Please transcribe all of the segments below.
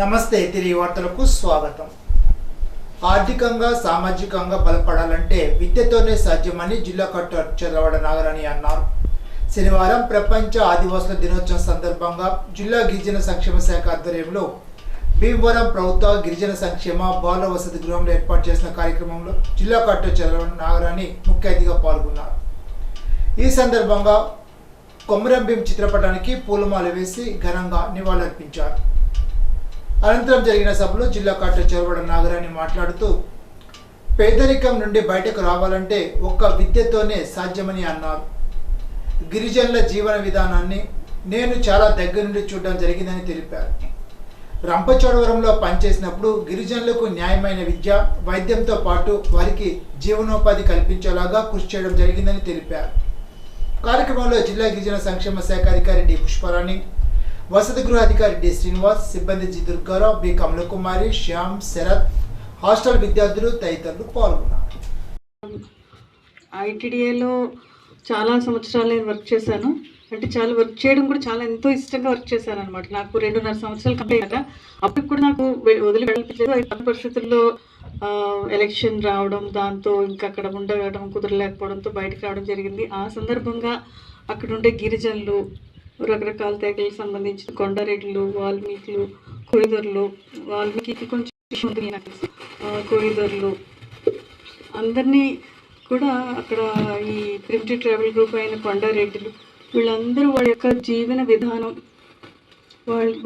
నమస్తే తిరిగి వార్తలకు స్వాగతం. ఆర్థికంగా సామాజికంగా బలపడాలంటే విద్యతోనే సాధ్యమని జిల్లా కలెక్టర్ చంద్రవాడ నాగరాణి అన్నారు. శనివారం ప్రపంచ ఆదివాసుల దినోత్సవం సందర్భంగా జిల్లా గిరిజన సంక్షేమ శాఖ ఆధ్వర్యంలో భీమవరం ప్రభుత్వ గిరిజన సంక్షేమ బాల వసతి గృహంలో ఏర్పాటు చేసిన కార్యక్రమంలో జిల్లా కలెక్టర్ చంద్రవాడ నాగరాణి ముఖ్య అతిథిగా పాల్గొన్నారు. ఈ సందర్భంగా కొమరం భీం చిత్రపటానికి పూలమాల వేసి ఘనంగా నివాళులర్పించారు. అనంతరం జరిగిన సభలో జిల్లా కలెక్టర్ చంద్రవాడ నాగరాణి మాట్లాడుతూ పేదరికం నుండి బయటకు రావాలంటే ఒక్క విద్యతోనే సాధ్యమని అన్నారు. గిరిజనుల జీవన విధానాన్ని నేను చాలా దగ్గర నుండి చూడడం జరిగిందని తెలిపారు. రంపచోడవరంలో పనిచేసినప్పుడు గిరిజనులకు న్యాయమైన విద్య, వైద్యంతో పాటు వారికి జీవనోపాధి కల్పించేలాగా కృషి చేయడం జరిగిందని తెలిపారు. కార్యక్రమంలో జిల్లా గిరిజన సంక్షేమ శాఖ అధికారి డి పుష్పరాణి, వసతి గృహ అధికారి డి శ్రీనివాస్, సిబ్బంది G Durgarao, B Kamalakumari, Shyam, Sharath, hostel విద్యార్థులు తదితరులు పాల్గొన్నారు. ఐటీడీఏలో చాలా సంవత్సరాలు నేను వర్క్ చేశాను. అంటే చాలా వర్క్ చేయడం కూడా చాలా ఎంతో ఇష్టంగా వర్క్ చేశాను అనమాట. నాకు 2.5 సంవత్సరాలు కంప్లీట్ అయ్యాక అప్పుడు కూడా నాకు వదిలి వెళ్ళలేదు. అన్ని పరిస్థితుల్లో ఎలక్షన్ రావడం, దాంతో ఇంకా అక్కడ ఉండడం కుదరలేకపోవడంతో బయటకు రావడం జరిగింది. ఆ సందర్భంగా అక్కడ ఉండే గిరిజనులు, రకరకాల తెగలకు సంబంధించిన కొండారెడ్లు, వాల్మీకులు, కొయిదర్లు, వాల్మీకి కొంచెం కొయిదర్లు అందరినీ కూడా అక్కడ ఈ ప్రిమిటివ్ ట్రైబల్ గ్రూప్ అయిన కొండారెడ్డిలు వీళ్ళందరూ వాళ్ళ యొక్క జీవన విధానం,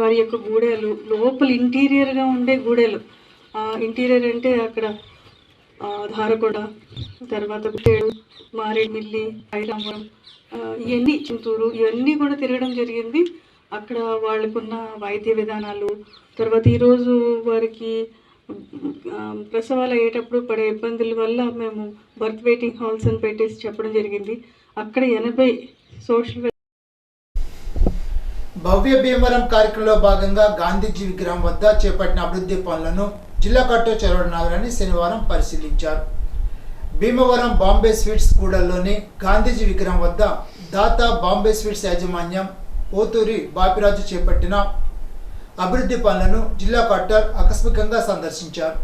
వారి యొక్క గూడెలు, లోపల ఇంటీరియర్గా ఉండే గూడెలు, ఇంటీరియర్ అంటే అక్కడ ధారకొండ, తర్వాత గుట్టేడు, మారేడుమిల్లి, ఐరాపురం, ఇవన్నీ చింతూరు, ఇవన్నీ కూడా తిరగడం జరిగింది. అక్కడ వాళ్ళకున్న వైద్య విధానాలు, తర్వాత ఈరోజు వారికి ప్రసవాలు అయ్యేటప్పుడు పడే ఇబ్బందుల వల్ల మేము బర్త్ వెయిటింగ్ హాల్స్ అని పెట్టేసి చెప్పడం జరిగింది. అక్కడ 80 సోషల్ భవ్య భీమవరం కార్యక్రమంలో భాగంగా గాంధీజీ విగ్రహం వద్ద చేపట్టిన అభివృద్ధి పనులను జిల్లా కలెక్టర్ చంద్రవాడ నాగరాణి శనివారం పరిశీలించారు. భీమవరం బాంబే స్వీట్స్ కూడల్లోని గాంధీజీ విగ్రహం వద్ద దాత బాంబే స్వీట్స్ యాజమాన్యం పోతూరి బాపిరాజు చేపట్టిన అభివృద్ధి పనులను జిల్లా కలెక్టర్ ఆకస్మికంగా సందర్శించారు.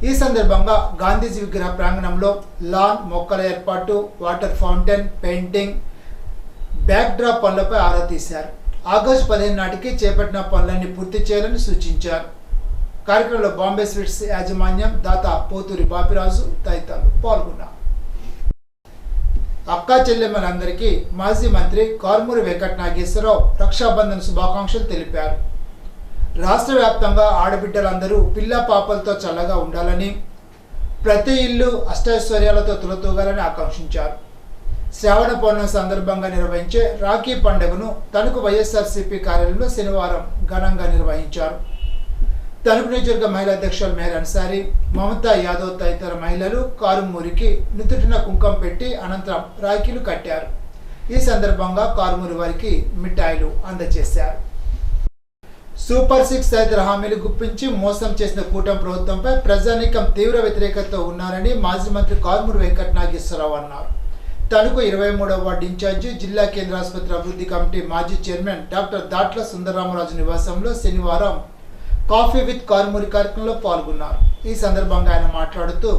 ఈ సందర్భంగా గాంధీజీ విగ్రహ ప్రాంగణంలో లాన్, మొక్కల ఏర్పాటు, water fountain, painting, back drop పనులపై ఆరా తీశారు. ఆగస్టు 15 నాటికి చేపట్టిన పనులన్నీ పూర్తి చేయాలని సూచించారు. కార్యక్రమంలో బాంబే స్వీట్స్ యాజమాన్యం, దాత పోతూరి బాపిరాజు తదితరులు పాల్గొన్నారు. అక్కా చెల్లెమ్మలందరికీ మాజీ మంత్రి కారుమూరి వెంకట నాగేశ్వరరావు రక్షాబంధన్ శుభాకాంక్షలు తెలిపారు. రాష్ట్ర వ్యాప్తంగా ఆడబిడ్డలందరూ పిల్ల పాపలతో చల్లగా ఉండాలని, ప్రతి ఇల్లు అష్టైశ్వర్యాలతో తులతూగాలని ఆకాంక్షించారు. శ్రావణ పౌర్ణమి సందర్భంగా నిర్వహించే రాఖీ పండుగను తణుకు వైఎస్ఆర్సీపీ కార్యాలయంలో శనివారం ఘనంగా నిర్వహించారు. తణుకు నియోజకవర్గ మహిళా అధ్యక్షులు మేయర్ అన్సారీ, మమతా యాదవ్ తదితర మహిళలు కారుమూరికి నుదుటిన కుంకుమ పెట్టి అనంతరం రాఖీలు కట్టారు. ఈ సందర్భంగా కారుమూరి వారికి మిఠాయిలు అందజేశారు. సూపర్ 6 తదితర హామీలు గుప్పించి మోసం చేసిన కూటమి ప్రభుత్వంపై ప్రజానీకం తీవ్ర వ్యతిరేకతతో ఉన్నారని మాజీ మంత్రి కారుమూరి వెంకట నాగేశ్వరరావు అన్నారు. తణుకు 23వ వార్డు ఇన్ఛార్జి, జిల్లా కేంద్ర ఆసుపత్రి అభివృద్ధి కమిటీ మాజీ చైర్మన్ డాక్టర్ దాట్ల సుందరరామరాజు నివాసంలో శనివారం కాఫీ విత్ కారుమూరి కార్యక్రమంలో పాల్గొన్నారు. ఈ సందర్భంగా ఆయన మాట్లాడుతూ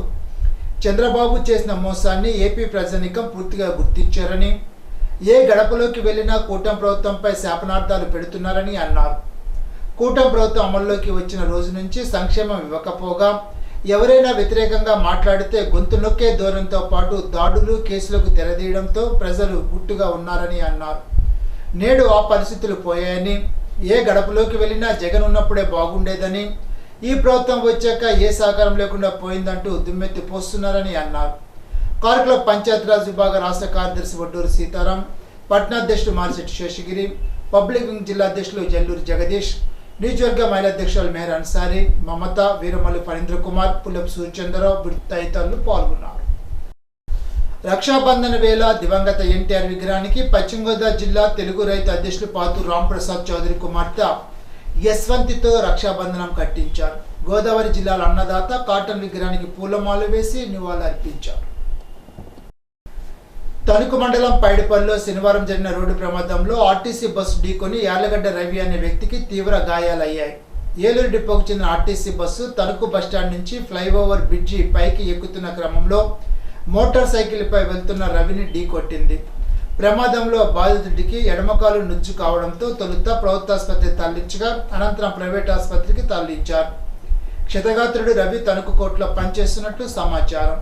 చంద్రబాబు చేసిన మోసాన్ని ఏపీ ప్రజానీకం పూర్తిగా గుర్తించారని, ఏ గడపలోకి వెళ్ళినా కూటమి ప్రభుత్వంపై శాపనార్థాలు పెడుతున్నారని అన్నారు. కూటమి ప్రభుత్వం అమల్లోకి వచ్చిన రోజు నుంచి సంక్షేమం ఇవ్వకపోగా ఎవరైనా వ్యతిరేకంగా మాట్లాడితే గొంతు నొక్కే ధోరణితో పాటు దాడులు, కేసులకు తెరదీయడంతో ప్రజలు గుట్టుగా ఉన్నారని అన్నారు. నేడు ఆ పరిస్థితులు పోయాయని, ఏ గడపలోకి వెళ్ళినా జగన్ ఉన్నప్పుడే బాగుండేదని, ఈ ప్రభుత్వం వచ్చాక ఏ సహకారం లేకుండా పోయిందంటూ దుమ్మెత్తి పోస్తున్నారని అన్నారు. కార్యక్రమంలో పంచాయతీరాజ్ విభాగ రాష్ట్ర కార్యదర్శి వడ్డూరి సీతారాం, పట్టణాధ్యక్షుడు మారిశెట్టి శేషగిరి, పబ్లిక్ వింగ్ జిల్లా అధ్యక్షులు జల్లూరి జగదీష్, నియోజకవర్గ మహిళా అధ్యక్షులు మేయర్ అన్సారీ, మమత, వీరమల్లి ఫణీంద్ర కుమార్, పుల్లపు సూర్యచంద్రరావు తదితరులు పాల్గొన్నారు. రక్షాబంధన వేళ దివంగత ఎన్టీఆర్ విగ్రహానికి పశ్చిమ గోదావరి జిల్లా తెలుగు రైతు అధ్యక్షులు పాతూరు రాంప్రసాద్ చౌదరి కుమార్తె యశ్వంతితో రక్షాబంధనం కట్టించారు. గోదావరి జిల్లాల అన్నదాత కాటన్ విగ్రహానికి పూలమాల వేసి నివాళులర్పించారు. తణుకు మండలం పైడిపల్లిలో శనివారం జరిగిన రోడ్డు ప్రమాదంలో ఆర్టీసీ బస్సు ఢీకొని యార్లగడ్డ రవి అనే వ్యక్తికి తీవ్ర గాయాలయ్యాయి. ఏలూరు డిపోకు చెందిన ఆర్టీసీ బస్సు తణుకు బస్టాండ్ నుంచి ఫ్లైఓవర్ బ్రిడ్జి పైకి ఎక్కుతున్న క్రమంలో మోటార్ సైకిల్పై వెళ్తున్న రవిని ఢీకొట్టింది. ప్రమాదంలో బాధితుడికి ఎడమకాలు నుజ్జు కావడంతో తొలుత ప్రభుత్వాసుపత్రికి తరలించగా అనంతరం ప్రైవేట్ ఆసుపత్రికి తరలించారు. క్షతగాత్రుడు రవి తణుకు కోర్టులో పనిచేస్తున్నట్లు సమాచారం.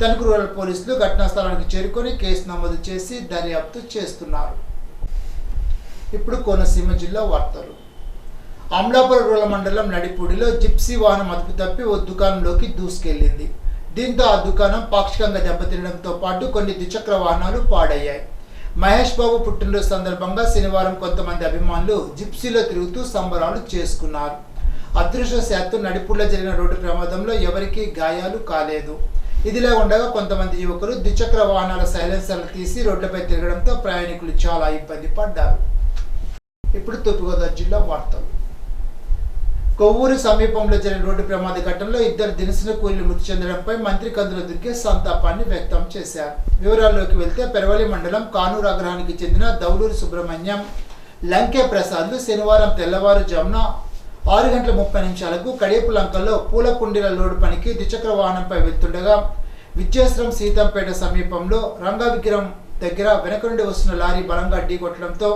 తణుకు రూరల్ పోలీసులు ఘటనా స్థలానికి చేరుకొని కేసు నమోదు చేసి దర్యాప్తు చేస్తున్నారు. ఇప్పుడు కోనసీమ జిల్లా వార్తలు. అమలాపురం రూరల్ మండలం నడిపూడిలో జిప్సీ వాహనం అదుపు తప్పి ఓ దుకాణంలోకి దూసుకెళ్లింది. దీంతో ఆ దుకాణం పాక్షికంగా దెబ్బతినడంతో పాటు కొన్ని ద్విచక్ర వాహనాలు పాడయ్యాయి. మహేష్ బాబు పుట్టినరోజు సందర్భంగా శనివారం కొంతమంది అభిమానులు జిప్సీలో తిరుగుతూ సంబరాలు చేసుకున్నారు. అదృష్టవశాత్తు నడిపూడిలో జరిగిన రోడ్డు ప్రమాదంలో ఎవరికీ గాయాలు కాలేదు. ఇదిలా ఉండగా కొంతమంది యువకులు ద్విచక్ర వాహనాల సైలెన్సర్లు తీసి రోడ్లపై తిరగడంతో ప్రయాణికులు చాలా ఇబ్బంది పడ్డారు. ఇప్పుడు తూర్పుగోదావరి జిల్లా వార్తలు. కొవ్వూరు సమీపంలో జరిగిన రోడ్డు ప్రమాద ఘటనలో 2 దినసన కూలీలు మృతి చెందడంపై మంత్రి కందుల దుర్గేష్ సంతాపాన్ని వ్యక్తం చేశారు. వివరాల్లోకి వెళ్తే పెరవలి మండలం కానూరు అగ్రహానికి చెందిన దౌలూరు సుబ్రహ్మణ్యం, లంకే ప్రసాద్లు శనివారం తెల్లవారుజామున 6:30 కడియపు లంకలో పూల కుండీల లోడు పనికి ద్విచక్ర వాహనంపై వెళ్తుండగా విద్యాశ్రం సీతంపేట సమీపంలో రంగా విగ్రహం దగ్గర వెనక నుండి వస్తున్న లారీ బలంగా ఢీకొట్టడంతో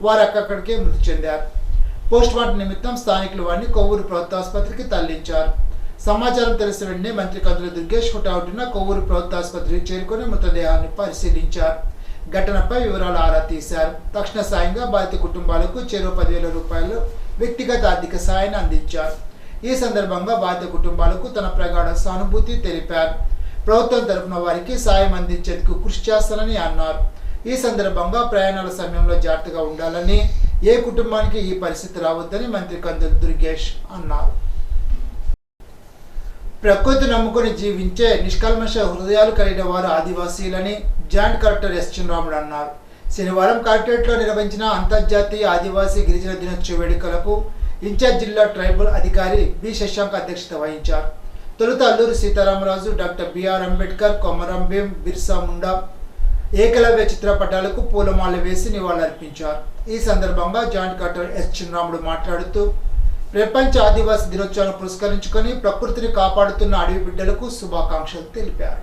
వారు అక్కడికే మృతి చెందారు. పోస్టుమార్టం నిమిత్తం స్థానికులు వారిని కొవ్వూరు ప్రభుత్వ ఆసుపత్రికి తరలించారు. సమాచారం తెలిసిన వెంటనే మంత్రి కందుల దుర్గేష్ హుటాహుటిన కొవ్వూరు ప్రభుత్వ ఆసుపత్రికి చేరుకొని మృతదేహాన్ని పరిశీలించారు. ఘటనపై వివరాలు ఆరా తీశారు. తక్షణ సాయంగా బాధిత కుటుంబాలకు చెరో 10,000 రూపాయలు వ్యక్తిగత ఆర్థిక సాయాన్ని అందించారు. ఈ సందర్భంగా బాధిత కుటుంబాలకు తన ప్రగాఢ సానుభూతి తెలిపారు. ప్రభుత్వం తరపున వారికి సాయం అందించేందుకు కృషి చేస్తానని అన్నారు. ఈ సందర్భంగా ప్రయాణాల సమయంలో జాగ్రత్తగా ఉండాలని, ఏ కుటుంబానికి ఈ పరిస్థితి రావద్దని మంత్రి కందుల దుర్గేష్ అన్నారు. ప్రకృతి నమ్ముకొని జీవించే నిష్కల్మష హృదయాలు కలిగిన వారు ఆదివాసీలని జాయింట్ కలెక్టర్ ఎస్ చినరాముడు అన్నారు. శనివారం కలెక్టరేట్లో నిర్వహించిన అంతర్జాతీయ ఆదివాసీ గిరిజన దినోత్సవ వేడుకలకు ఇన్ఛార్జ్ జిల్లా ట్రైబల్ అధికారి బి శశాంక్ అధ్యక్షత వహించారు. తొలుత అల్లూరు సీతారామరాజు, డాక్టర్ బిఆర్ అంబేద్కర్, కొమరం భీం, బిర్సా ముండా, ఏకలవ్య చిత్రపటాలకు పూలమాల వేసి నివాళులర్పించారు. ఈ సందర్భంగా జాయింట్ కలెక్టర్ ఎస్ చినరాముడు మాట్లాడుతూ ప్రపంచ ఆదివాసీ దినోత్సవాన్ని పురస్కరించుకొని ప్రకృతిని కాపాడుతున్న అడవి బిడ్డలకు శుభాకాంక్షలు తెలిపారు.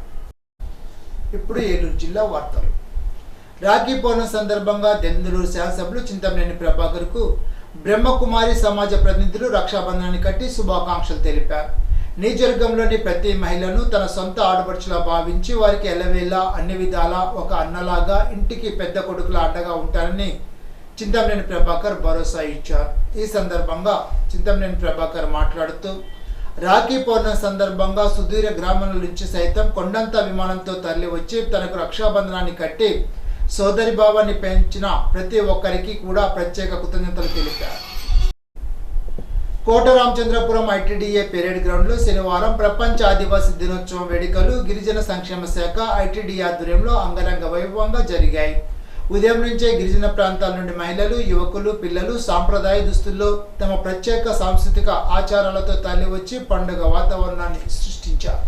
ఇప్పుడు ఏలూరు జిల్లా వార్తలు. రాఖీ పౌర్ణమి సందర్భంగా దెందులూరు శాసనసభ్యులు చింతమనేని ప్రభాకర్కు బ్రహ్మకుమారి సమాజ ప్రతినిధులు రక్షాబంధనాన్ని కట్టి శుభాకాంక్షలు తెలిపారు. నియోజకవర్గంలోని ప్రతి మహిళను తన సొంత ఆడపడుచులా భావించి వారికి ఎల్లవేళ అన్ని విధాలా ఒక అన్నలాగా ఇంటికి పెద్ద కొడుకులా అండగా ఉంటారని చింతమనేని ప్రభాకర్ భరోసా ఇచ్చారు. ఈ సందర్భంగా చింతమనేని ప్రభాకర్ మాట్లాడుతూ రాఖీ పౌర్ణమి సందర్భంగా సుదూర గ్రామాల నుంచి సైతం కొండంత విమానంతో తరలి వచ్చి తనకు రక్షాబంధనాన్ని కట్టి సోదరి భావాన్ని పెంచిన ప్రతి ఒక్కరికి కూడా ప్రత్యేక కృతజ్ఞతలు తెలిపారు. కోట రామచంద్రపురం ఐటీడీఏ పెరేడ్ గ్రౌండ్లో శనివారం ప్రపంచ ఆదివాసీ దినోత్సవం వేడుకలు గిరిజన సంక్షేమ శాఖ ఐటీడీఏ ఆధ్వర్యంలో అంగరంగ వైభవంగా జరిగాయి. ఉదయం నుంచే గిరిజన ప్రాంతాల నుండి మహిళలు, యువకులు, పిల్లలు సాంప్రదాయ దుస్తుల్లో తమ ప్రత్యేక సాంస్కృతిక ఆచారాలతో తరలి వచ్చి పండుగ వాతావరణాన్ని సృష్టించారు.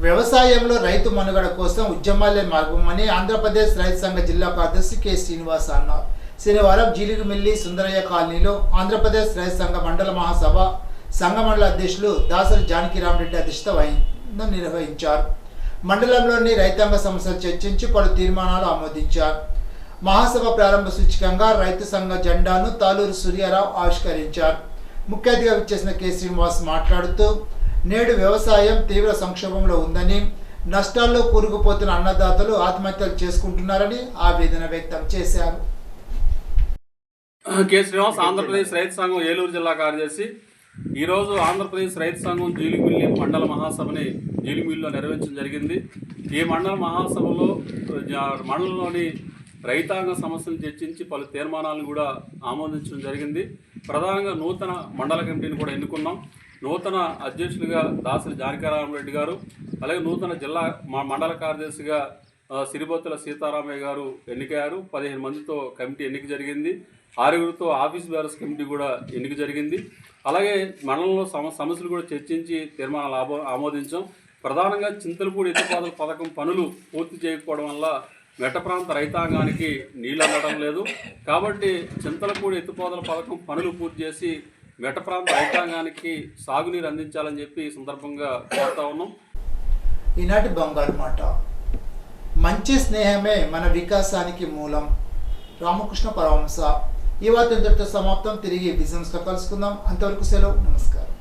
వ్యవసాయంలో రైతు మనుగడ కోసం ఉద్యమాలే మార్గమని ఆంధ్రప్రదేశ్ రైతు సంఘ జిల్లా కార్యదర్శి కె శ్రీనివాస్ అన్నారు. శనివారం జీలిగిమిల్లి సుందరయ్య కాలనీలో ఆంధ్రప్రదేశ్ రైతు సంఘ మండల మహాసభ సంఘ మండల అధ్యక్షులు దాసరి జానకిరామరెడ్డి అధ్యక్షత నిర్వహించారు. మండలంలోని రైతాంగ సమస్యలు చర్చించి పలు తీర్మానాలు ఆమోదించారు. మహాసభ ప్రారంభ సూచికంగా రైతు సంఘ జెండాను తాలూరు సూర్యారావు ఆవిష్కరించారు. ముఖ్య అతిథిగా విచ్చేసిన కె శ్రీనివాస్ మాట్లాడుతూ నేడు వ్యవసాయం తీవ్ర సంక్షోభంలో ఉందని, నష్టాల్లో కూరుకుపోతున్న అన్నదాతలు ఆత్మహత్యలు చేసుకుంటున్నారని ఆవేదన వ్యక్తం చేశారు. కె శ్రీనివాస్, ఆంధ్రప్రదేశ్ రైతు సంఘం ఏలూరు జిల్లా కార్యదర్శి. ఈరోజు ఆంధ్రప్రదేశ్ రైతు సంఘం జీలిమిల్లి మండల మహాసభని జీలిమిల్లిలో నిర్వహించడం జరిగింది. ఈ మండల మహాసభలో మండలంలోని రైతాంగ సమస్యలు చర్చించి పలు తీర్మానాలను కూడా ఆమోదించడం జరిగింది. ప్రధానంగా నూతన మండల కమిటీని కూడా ఎన్నుకున్నాం. నూతన అధ్యక్షులుగా దాసరి జానకిరామరెడ్డి గారు, అలాగే నూతన జిల్లా మండల కార్యదర్శిగా సిరిబొత్తుల సీతారామయ్య గారు ఎన్నికయ్యారు. 15 మందితో కమిటీ ఎన్నిక జరిగింది. 6గురితో ఆఫీస్ బేరర్స్ కమిటీ కూడా ఎన్నిక జరిగింది. అలాగే మండలంలో సమస్యలు కూడా చర్చించి తీర్మానాలు ఆమోదించాం. ప్రధానంగా చింతలపూడి ఎత్తిపోతల పథకం పనులు పూర్తి చేయకపోవడం వల్ల మెట్ట ప్రాంత రైతాంగానికి నీళ్ళు అందడం లేదు. కాబట్టి చింతలపూడి ఎత్తిపోతల పథకం పనులు పూర్తి చేసి మెట్ట ప్రాంత రైతాంగానికి సాగునీరు అందించాలని చెప్పి ఈ సందర్భంగా కోరుతా ఉన్నాం. ఈనాటి బంగారు మాట, మంచి స్నేహమే మన వికాసానికి మూలం. రామకృష్ణ పరమహంస. ఈ వార్త ఇంతటితో సమాప్తం. తిరిగి బిజినెస్లో కలుసుకుందాం. అంతవరకు సెలవు. నమస్కారం.